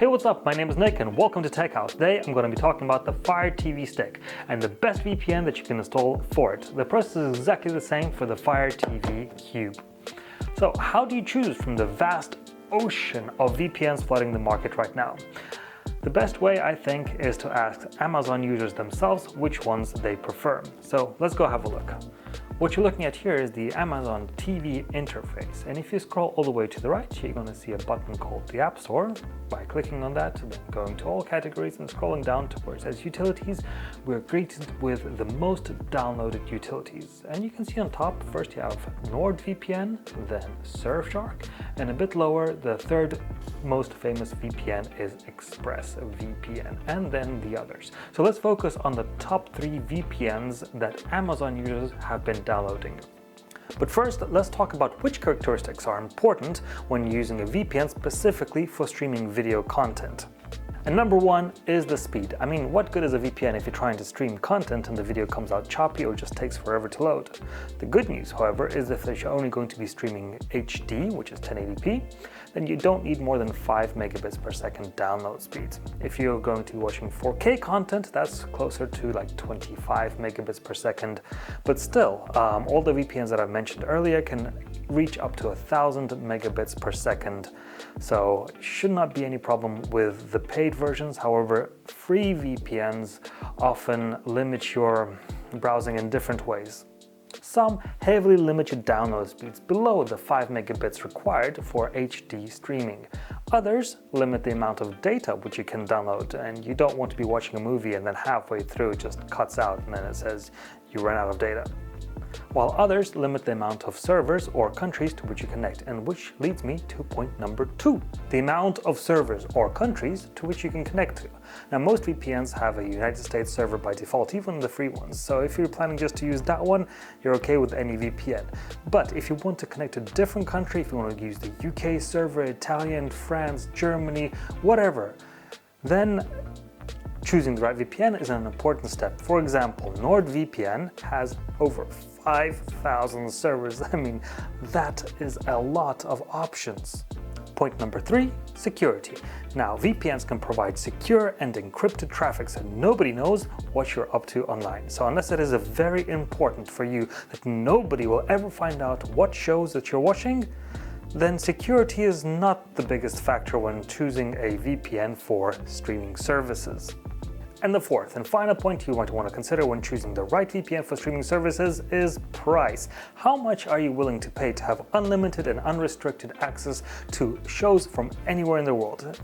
Hey, what's up? My name is Nick and welcome to Tech House. Today I'm going to be talking about the FireTV Stick and the best VPN that you can install for it. The process is exactly the same for the FireTV Cube. So how do you choose from the vast ocean of VPNs flooding the market right now? The best way, I think, is to ask Amazon users themselves which ones they prefer. So let's go have a look. What you're looking at here is the Amazon TV interface, and if you scroll all the way to the right, you're going to see a button called the App Store. By clicking on that, then going to all categories and scrolling down to where it says utilities, we're greeted with the most downloaded utilities. And you can see on top, first you have NordVPN, then Surfshark, and a bit lower, the third most famous VPN is ExpressVPN, and then the others. So let's focus on the top 3 VPNs that Amazon users have been downloading. But first, let's talk about which characteristics are important when using a VPN specifically for streaming video content. And number one is the speed. I mean, what good is a VPN if you're trying to stream content and the video comes out choppy or just takes forever to load? The good news, however, is that if you're only going to be streaming HD, which is 1080p, then you don't need more than 5 megabits per second download speed. If you're going to be watching 4K content, that's closer to like 25 megabits per second. But still, all the VPNs that I've mentioned earlier can reach up to 1,000 megabits per second. So should not be any problem with the paid versions. However, free VPNs often limit your browsing in different ways. Some heavily limit your download speeds below the 5 megabits required for HD streaming. Others limit the amount of data which you can download, and you don't want to be watching a movie and then halfway through it just cuts out and then it says you ran out of data. While others limit the amount of servers or countries to which you connect, and which leads me to point number 2, the amount of servers or countries to which you can connect to. Now, most VPNs have a United States server by default, even the free ones, so if you're planning just to use that one, you're okay with any VPN. But if you want to connect to a different country, if you want to use the UK server, Italian, France, Germany, whatever, then choosing the right VPN is an important step. For example, NordVPN has over 5,000 servers. I mean, that is a lot of options. Point number 3, security. Now, VPNs can provide secure and encrypted traffic so nobody knows what you're up to online. So unless it is very important for you that nobody will ever find out what shows that you're watching, then security is not the biggest factor when choosing a VPN for streaming services. And the fourth and final point you might want to consider when choosing the right VPN for streaming services is price. How much are you willing to pay to have unlimited and unrestricted access to shows from anywhere in the world?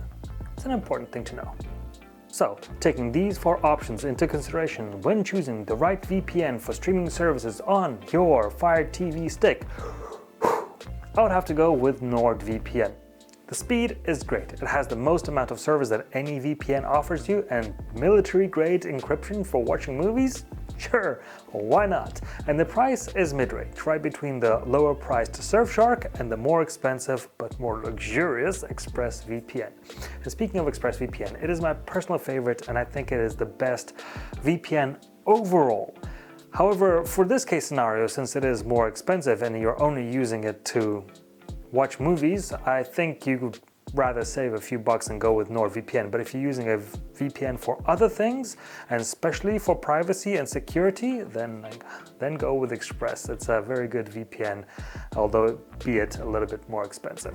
It's an important thing to know. So, taking these 4 options into consideration when choosing the right VPN for streaming services on your FireTV Stick, I would have to go with NordVPN. The speed is great. It has the most amount of servers that any VPN offers you, and military-grade encryption for watching movies? Sure, why not? And the price is mid-range, right between the lower-priced Surfshark and the more expensive but more luxurious ExpressVPN. And speaking of ExpressVPN, it is my personal favorite, and I think it is the best VPN overall. However, for this case scenario, since it is more expensive and you're only using it to watch movies, I think you would rather save a few bucks and go with NordVPN. But if you're using a VPN for other things, and especially for privacy and security, then go with Express. It's a very good VPN, although be it a little bit more expensive.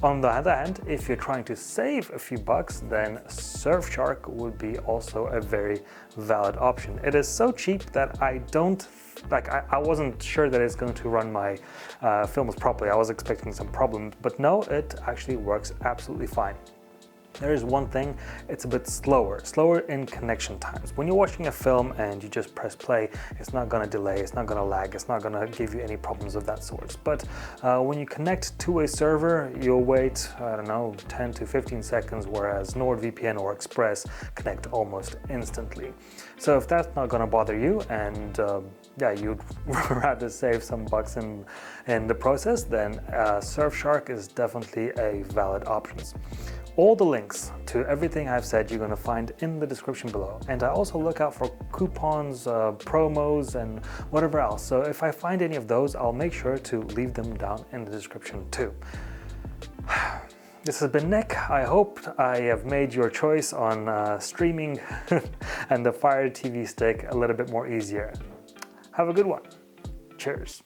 On the other hand, if you're trying to save a few bucks, then Surfshark would be also a very valid option. It is so cheap that I wasn't sure that it's going to run my films properly. I was expecting some problems, but no, it actually works absolutely fine. There is one thing, it's a bit slower in connection times. When you're watching a film and you just press play, it's not going to delay, it's not going to lag, it's not going to give you any problems of that sort. But when you connect to a server, you'll wait, 10 to 15 seconds, whereas NordVPN or Express connect almost instantly. So if that's not going to bother you, and you'd rather save some bucks in the process, then Surfshark is definitely a valid option. All the links to everything I've said you're going to find in the description below. And I also look out for coupons, promos, and whatever else. So if I find any of those, I'll make sure to leave them down in the description too. This has been Nick. I hope I have made your choice on streaming and the Fire TV Stick a little bit more easier. Have a good one. Cheers.